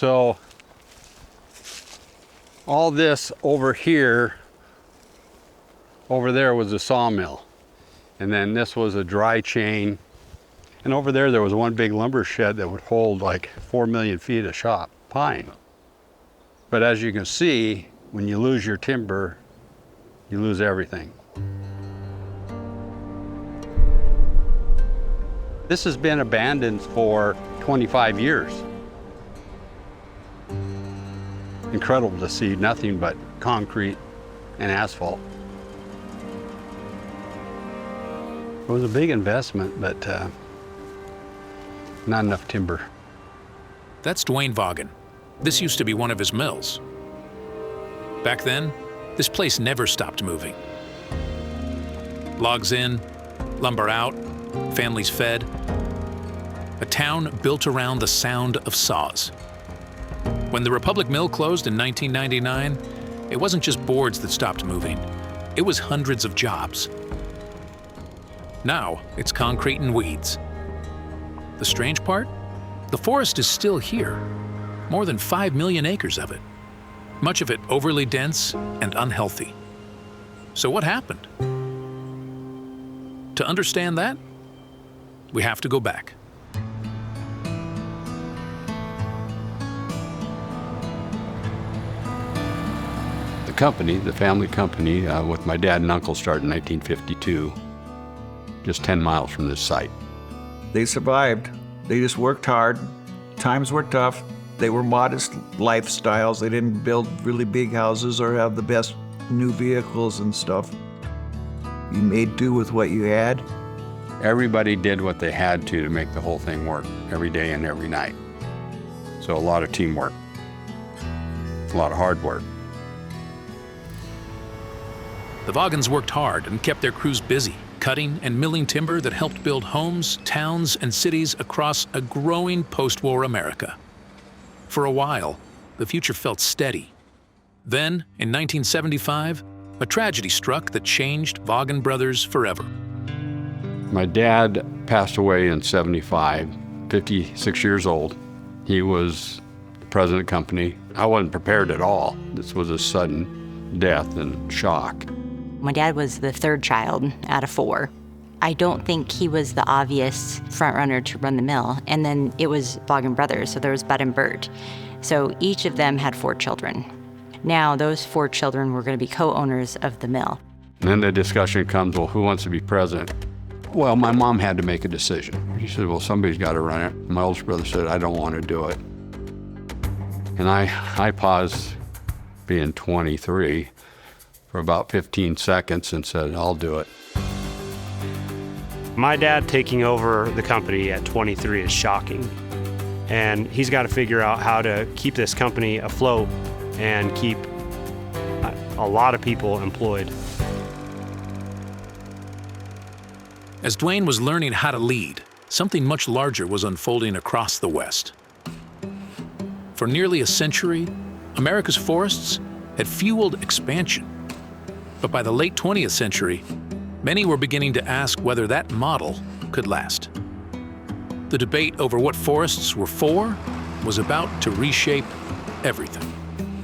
So all this over here, over there was a sawmill. And then this was a dry chain. And over there was one big lumber shed that would hold like 4 million feet of shop pine. But as you can see, when you lose your timber, you lose everything. This has been abandoned for 25 years. Incredible to see nothing but concrete and asphalt. It was a big investment, but not enough timber. That's Duane Vaagen. This used to be one of his mills. Back then, this place never stopped moving. Logs in, lumber out, families fed. A town built around the sound of saws. When the Republic Mill closed in 1999, it wasn't just boards that stopped moving. It was hundreds of jobs. Now, it's concrete and weeds. The strange part? The forest is still here. More than 5 million acres of it. Much of it overly dense and unhealthy. So what happened? To understand that, we have to go back. The company, the family company, with my dad and uncle started in 1952, just 10 miles from this site. They survived. They just worked hard. Times were tough. They were modest lifestyles. They didn't build really big houses or have the best new vehicles and stuff. You made do with what you had. Everybody did what they had to make the whole thing work every day and every night. So a lot of teamwork, a lot of hard work. The Vaagens worked hard and kept their crews busy, cutting and milling timber that helped build homes, towns, and cities across a growing post-war America. For a while, the future felt steady. Then, in 1975, a tragedy struck that changed Vaagen brothers forever. My dad passed away in 75, 56 years old. He was the president of the company. I wasn't prepared at all. This was a sudden death and shock. My dad was the third child out of 4. I don't think he was the obvious front runner to run the mill. And then it was Vaagen brothers, so there was Bud and Bert. So each of them had 4 children. Now those 4 children were going to be co-owners of the mill. And then the discussion comes, well, who wants to be president? Well, my mom had to make a decision. She said, well, somebody's got to run it. My oldest brother said, I don't want to do it. And I paused, being 23, for about 15 seconds and said, I'll do it. My dad taking over the company at 23 is shocking. And he's got to figure out how to keep this company afloat and keep a lot of people employed. As Duane was learning how to lead, something much larger was unfolding across the West. For nearly a century, America's forests had fueled expansion. But by the late 20th century, many were beginning to ask whether that model could last. The debate over what forests were for was about to reshape everything.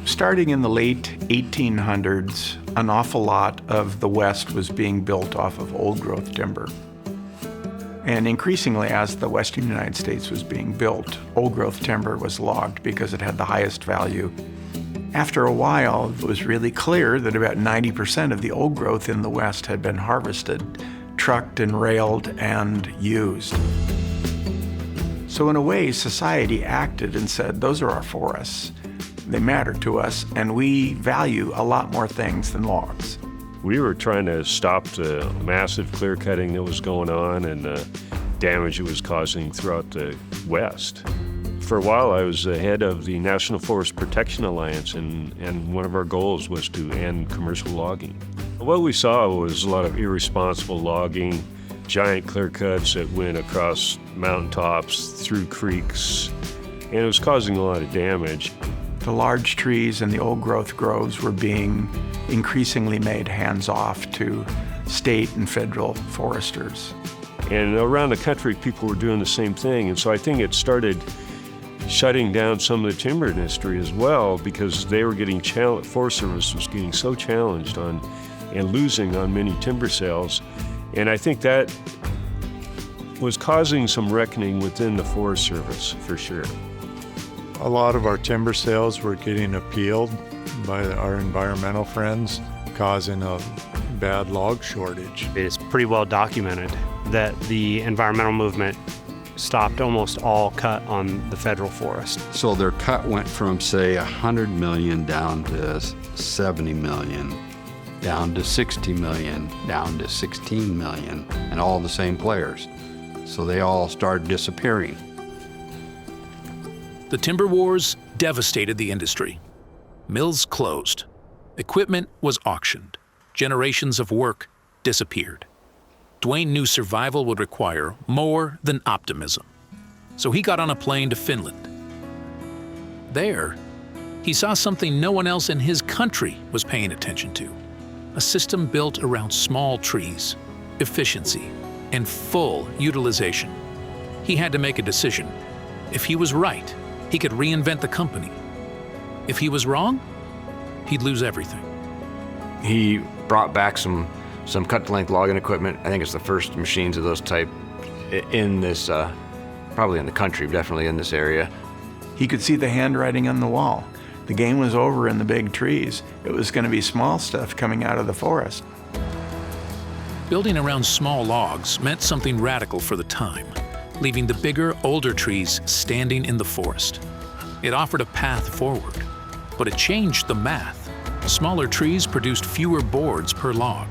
Starting in the late 1800s, an awful lot of the West was being built off of old-growth timber. And increasingly, as the western United States was being built, old-growth timber was logged because it had the highest value. After a while, it was really clear that about 90% of the old growth in the West had been harvested, trucked and railed and used. So in a way, society acted and said, those are our forests. They matter to us, and we value a lot more things than logs. We were trying to stop the massive clear cutting that was going on and the damage it was causing throughout the West. For a while, I was the head of the National Forest Protection Alliance, and one of our goals was to end commercial logging. What we saw was a lot of irresponsible logging, giant clear cuts that went across mountaintops, through creeks, and it was causing a lot of damage. The large trees and the old-growth groves were being increasingly made hands-off to state and federal foresters. And around the country, people were doing the same thing, and so I think it started shutting down some of the timber industry as well, because they were getting Forest Service was getting so challenged on and losing on many timber sales. And I think that was causing some reckoning within the Forest Service for sure. A lot of our timber sales were getting appealed by our environmental friends, causing a bad log shortage. It's pretty well documented that the environmental movement stopped almost all cut on the federal forest. So their cut went from, say, 100 million down to 70 million, down to 60 million, down to 16 million, and all the same players. So they all started disappearing. The timber wars devastated the industry. Mills closed. Equipment was auctioned. Generations of work disappeared. Duane knew survival would require more than optimism. So he got on a plane to Finland. There, he saw something no one else in his country was paying attention to. A system built around small trees, efficiency, and full utilization. He had to make a decision. If he was right, he could reinvent the company. If he was wrong, he'd lose everything. He brought back some cut-to-length logging equipment. I think it's the first machines of those type in this, probably in the country, definitely in this area. He could see the handwriting on the wall. The game was over in the big trees. It was going to be small stuff coming out of the forest. Building around small logs meant something radical for the time, leaving the bigger, older trees standing in the forest. It offered a path forward, but it changed the math. Smaller trees produced fewer boards per log.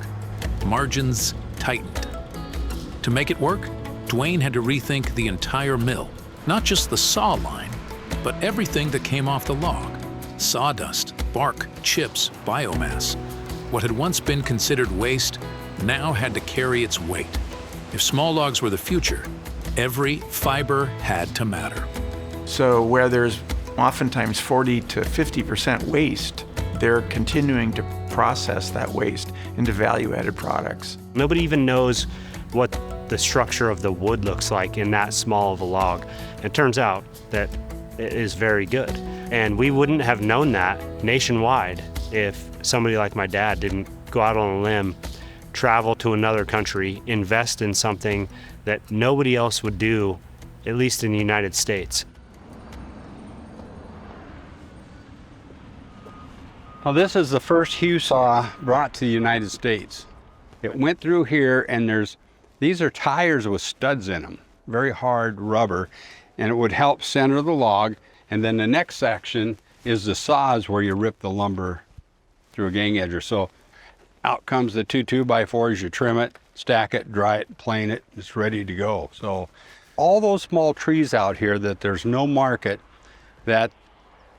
Margins tightened. To make it work, Duane had to rethink the entire mill, not just the saw line, but everything that came off the log. Sawdust, bark, chips, biomass. What had once been considered waste now had to carry its weight. If small logs were the future, every fiber had to matter. So where there's oftentimes 40 to 50% waste, they're continuing to process that waste into value-added products. Nobody even knows what the structure of the wood looks like in that small of a log. It turns out that it is very good. And we wouldn't have known that nationwide if somebody like my dad didn't go out on a limb, travel to another country, invest in something that nobody else would do, at least in the United States. Now this is the first hew saw brought to the United States. It went through here, and these are tires with studs in them, very hard rubber, and it would help center the log. And then the next section is the saws where you rip the lumber through a gang edger. So out comes the 2 2x4s, you trim it, stack it, dry it, plane it, it's ready to go. So all those small trees out here that there's no market, that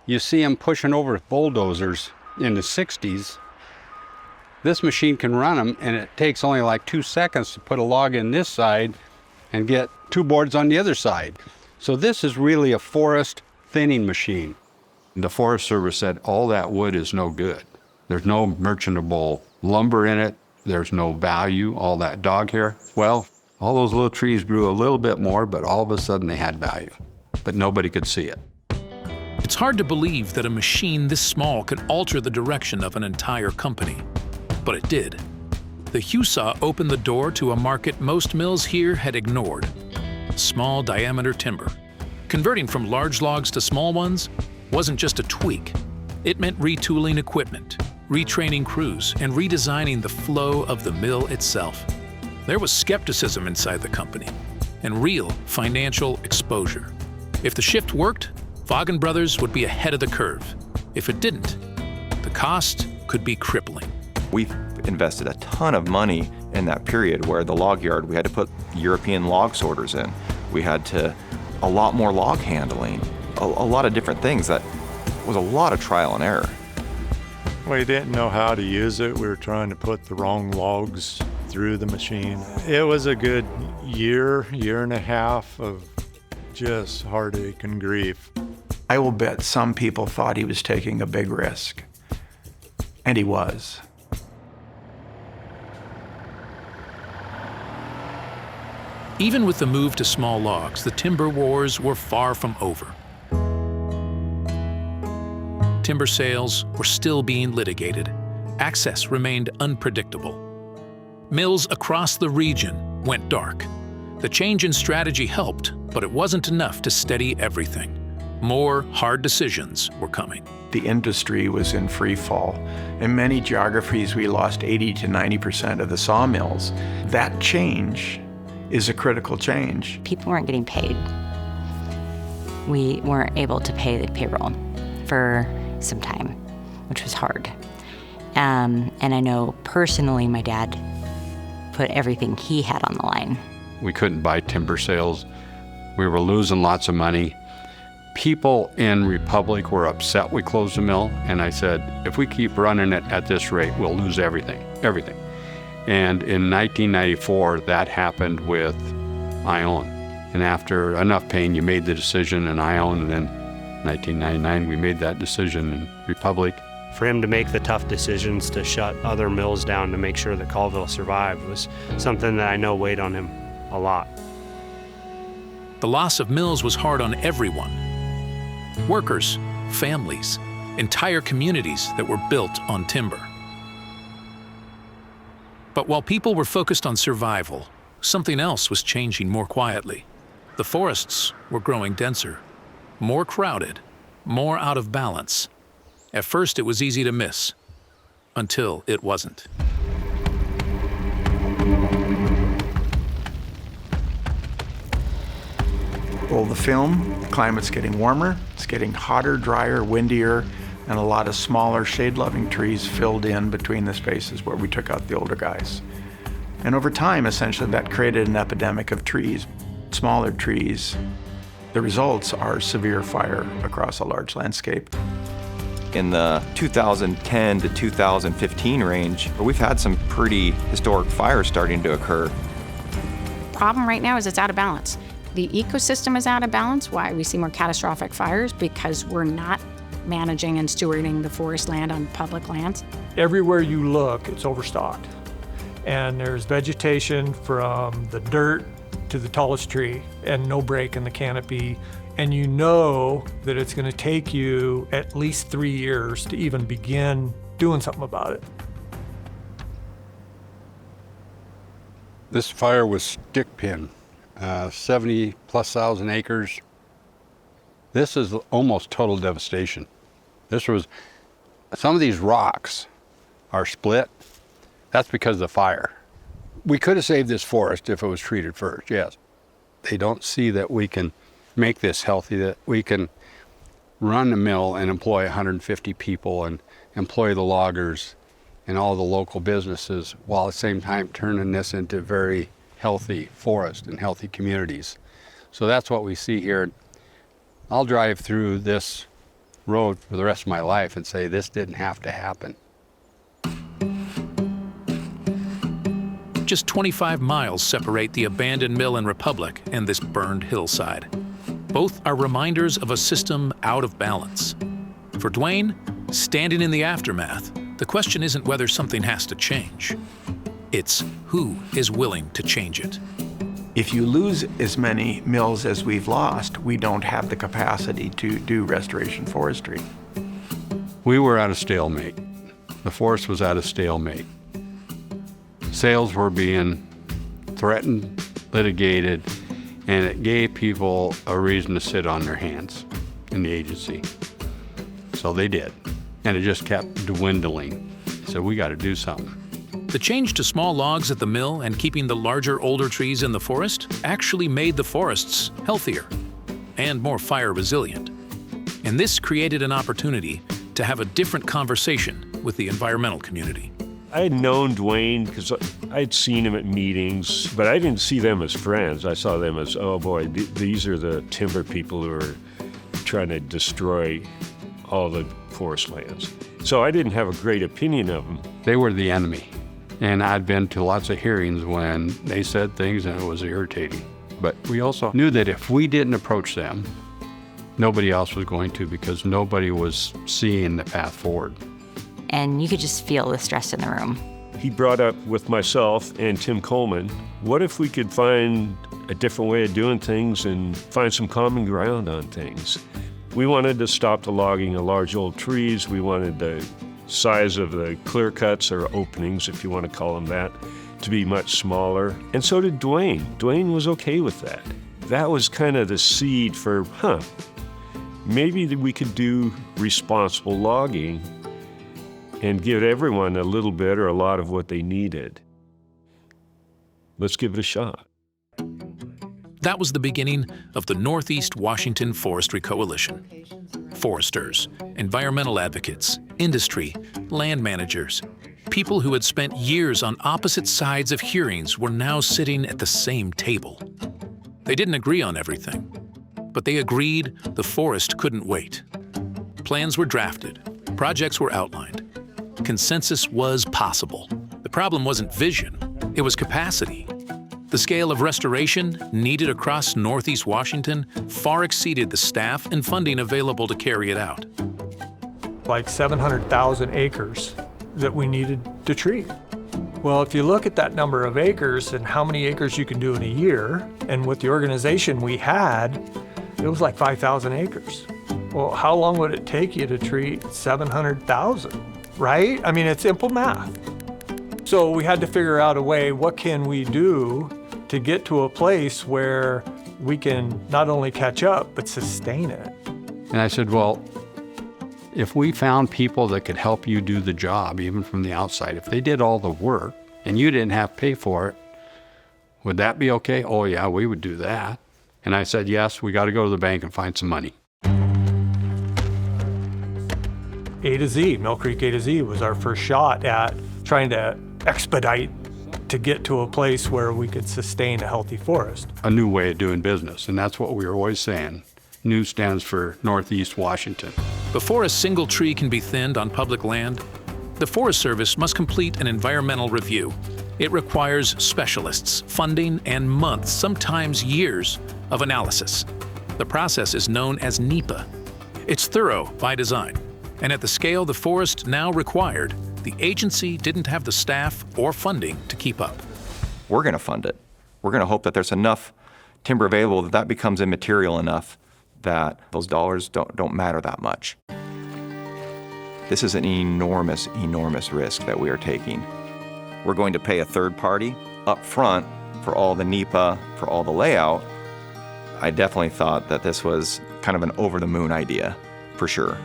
you see them pushing over with bulldozers in the 60s, this machine can run them, and it takes only like 2 seconds to put a log in this side and get 2 boards on the other side. So this is really a forest thinning machine. The Forest Service said all that wood is no good. There's no merchantable lumber in it. There's no value, all that dog hair. Well, all those little trees grew a little bit more, but all of a sudden they had value, but nobody could see it. It's hard to believe that a machine this small could alter the direction of an entire company, but it did. The hew saw opened the door to a market most mills here had ignored: small diameter timber. Converting from large logs to small ones wasn't just a tweak. It meant retooling equipment, retraining crews, and redesigning the flow of the mill itself. There was skepticism inside the company and real financial exposure. If the shift worked, Vaagen Brothers would be ahead of the curve. If it didn't, the cost could be crippling. We've invested a ton of money in that period where the log yard, we had to put European log sorters in. We had a lot more log handling, a lot of different things. That was a lot of trial and error. We didn't know how to use it. We were trying to put the wrong logs through the machine. It was a good year and a half of just heartache and grief. I will bet some people thought he was taking a big risk. And he was. Even with the move to small logs, the timber wars were far from over. timber sales were still being litigated. Access remained unpredictable. Mills across the region went dark. The change in strategy helped, but it wasn't enough to steady everything. More hard decisions were coming. The industry was in free fall. In many geographies, we lost 80 to 90% of the sawmills. That change is a critical change. People weren't getting paid. We weren't able to pay the payroll for some time, which was hard. And I know personally my dad put everything he had on the line. We couldn't buy timber sales. We were losing lots of money. People in Republic were upset we closed the mill, and I said, if we keep running it at this rate, we'll lose everything. And in 1994, that happened with Ione. And after enough pain, you made the decision in Ione, and then 1999, we made that decision in Republic. For him to make the tough decisions to shut other mills down to make sure that Colville survived was something that I know weighed on him a lot. The loss of mills was hard on everyone. Workers, families, entire communities that were built on timber. But while people were focused on survival, something else was changing more quietly. The forests were growing denser, more crowded, more out of balance. At first, it was easy to miss, until it wasn't. Roll the film, the climate's getting warmer, it's getting hotter, drier, windier, and a lot of smaller shade-loving trees filled in between the spaces where we took out the older guys. And over time, essentially, that created an epidemic of trees, smaller trees. The results are severe fire across a large landscape. In the 2010 to 2015 range, we've had some pretty historic fires starting to occur. Problem right now is it's out of balance. The ecosystem is out of balance. Why? We see more catastrophic fires because we're not managing and stewarding the forest land on public lands. Everywhere you look, it's overstocked. And there's vegetation from the dirt to the tallest tree and no break in the canopy. And you know that it's going to take you at least 3 years to even begin doing something about it. This fire was stick pin, 70,000+ acres. This is almost total devastation. Some of these rocks are split. That's because of the fire. We could have saved this forest if it was treated first, yes. They don't see that we can make this healthy, that we can run a mill and employ 150 people and employ the loggers and all the local businesses while at the same time turning this into very healthy forest and healthy communities. So that's what we see here. I'll drive through this road for the rest of my life and say this didn't have to happen. Just 25 miles separate the abandoned mill in Republic and this burned hillside. Both are reminders of a system out of balance. For Duane, standing in the aftermath, the question isn't whether something has to change. It's who is willing to change it. If you lose as many mills as we've lost, we don't have the capacity to do restoration forestry. We were at a stalemate. The forest was at a stalemate. Sales were being threatened, litigated, and it gave people a reason to sit on their hands in the agency. So they did, and it just kept dwindling. So we got to do something. The change to small logs at the mill and keeping the larger, older trees in the forest actually made the forests healthier and more fire resilient. And this created an opportunity to have a different conversation with the environmental community. I had known Duane because I'd seen him at meetings, but I didn't see them as friends. I saw them as, oh boy, these are the timber people who are trying to destroy all the forest lands. So I didn't have a great opinion of them. They were the enemy. And I'd been to lots of hearings when they said things and it was irritating. But we also knew that if we didn't approach them, nobody else was going to, because nobody was seeing the path forward. And you could just feel the stress in the room. He brought up with myself and Tim Coleman, what if we could find a different way of doing things and find some common ground on things? We wanted to stop the logging of large old trees. We wanted the size of the clear cuts, or openings, if you want to call them that, to be much smaller. And so did Duane. Duane was okay with that. That was kind of the seed for, maybe we could do responsible logging and give everyone a little bit or a lot of what they needed. Let's give it a shot. That was the beginning of the Northeast Washington Forestry Coalition. Foresters, environmental advocates, industry, land managers, people who had spent years on opposite sides of hearings were now sitting at the same table. They didn't agree on everything, but they agreed the forest couldn't wait. Plans were drafted, projects were outlined. Consensus was possible. The problem wasn't vision, it was capacity. The scale of restoration needed across Northeast Washington far exceeded the staff and funding available to carry it out. Like 700,000 acres that we needed to treat. Well, if you look at that number of acres and how many acres you can do in a year, and with the organization we had, it was like 5,000 acres. Well, how long would it take you to treat 700,000, right? I mean, it's simple math. So we had to figure out a way, what can we do to get to a place where we can not only catch up, but sustain it? And I said, well, if we found people that could help you do the job, even from the outside, if they did all the work and you didn't have to pay for it, would that be okay? Oh yeah, we would do that. And I said, yes, we got to go to the bank and find some money. A to Z, Mill Creek A to Z was our first shot at trying to expedite to get to a place where we could sustain a healthy forest. A new way of doing business, and that's what we were always saying. NEW stands for Northeast Washington. Before a single tree can be thinned on public land, the Forest Service must complete an environmental review. It requires specialists, funding, and months, sometimes years, of analysis. The process is known as NEPA. It's thorough by design, and at the scale the forest now required, the agency didn't have the staff or funding to keep up. We're going to fund it. We're going to hope that there's enough timber available that becomes immaterial enough that those dollars don't matter that much. This is an enormous, enormous risk that we are taking. We're going to pay a third party up front for all the NEPA, for all the layout. I definitely thought that this was kind of an over-the-moon idea, for sure.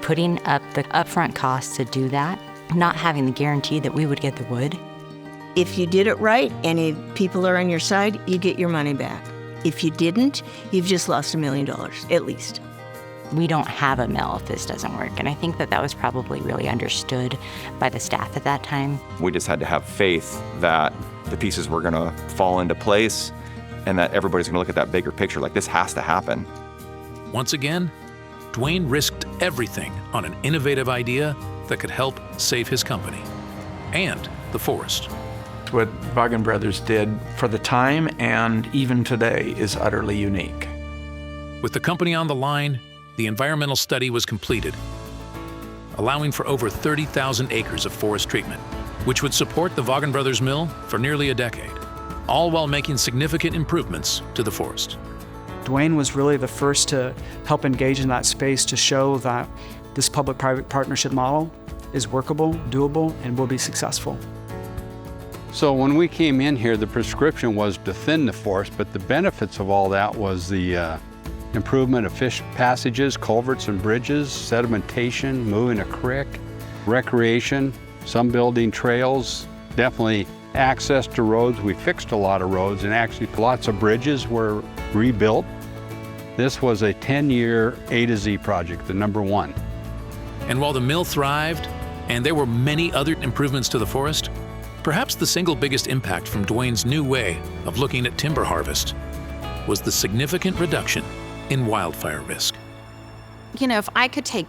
Putting up the upfront costs to do that, not having the guarantee that we would get the wood. If you did it right and if people are on your side, you get your money back. If you didn't, you've just lost $1 million, at least. We don't have a mill if this doesn't work. And I think that that was probably really understood by the staff at that time. We just had to have faith that the pieces were going to fall into place and that everybody's going to look at that bigger picture like this has to happen. Once again, Duane risked everything on an innovative idea that could help save his company and the forest. What Vaagen Brothers did for the time and even today is utterly unique. With the company on the line, the environmental study was completed, allowing for over 30,000 acres of forest treatment, which would support the Vaagen Brothers mill for nearly a decade, all while making significant improvements to the forest. Duane was really the first to help engage in that space to show that this public-private partnership model is workable, doable, and will be successful. So when we came in here, the prescription was to thin the forest, but the benefits of all that was the improvement of fish passages, culverts and bridges, sedimentation, moving a creek, recreation, some building trails, definitely access to roads. We fixed a lot of roads and actually lots of bridges were rebuilt. This was a 10-year A to Z project, the #1. And while the mill thrived, and there were many other improvements to the forest, perhaps the single biggest impact from Duane's new way of looking at timber harvest was the significant reduction in wildfire risk. You know, if I could take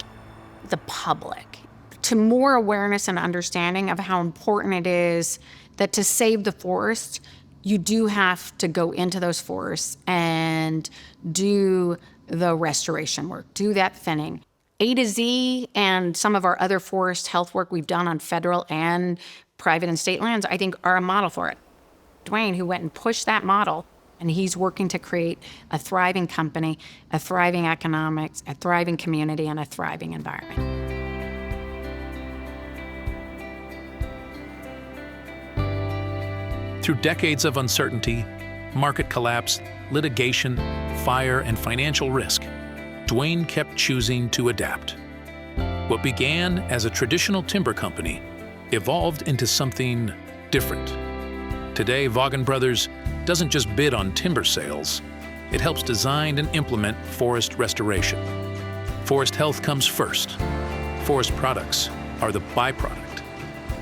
the public to more awareness and understanding of how important it is that to save the forest, you do have to go into those forests and do the restoration work, do that thinning. A to Z and some of our other forest health work we've done on federal and private and state lands, I think are a model for it. Duane, who went and pushed that model And he's working to create a thriving company, a thriving economics, a thriving community, and a thriving environment. Through decades of uncertainty, market collapse, litigation, fire, and financial risk, Duane kept choosing to adapt. What began as a traditional timber company evolved into something different. Today, Vaagen Brothers doesn't just bid on timber sales, it helps design and implement forest restoration. Forest health comes first. Forest products are the byproduct.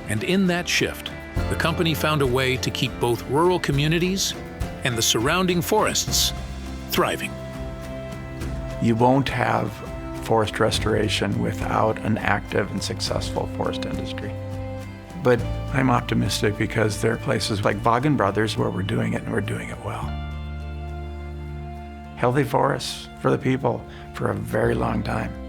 And in that shift, the company found a way to keep both rural communities and the surrounding forests thriving. You won't have forest restoration without an active and successful forest industry. But I'm optimistic because there are places like Vaagen Brothers where we're doing it and we're doing it well. Healthy forests for the people for a very long time.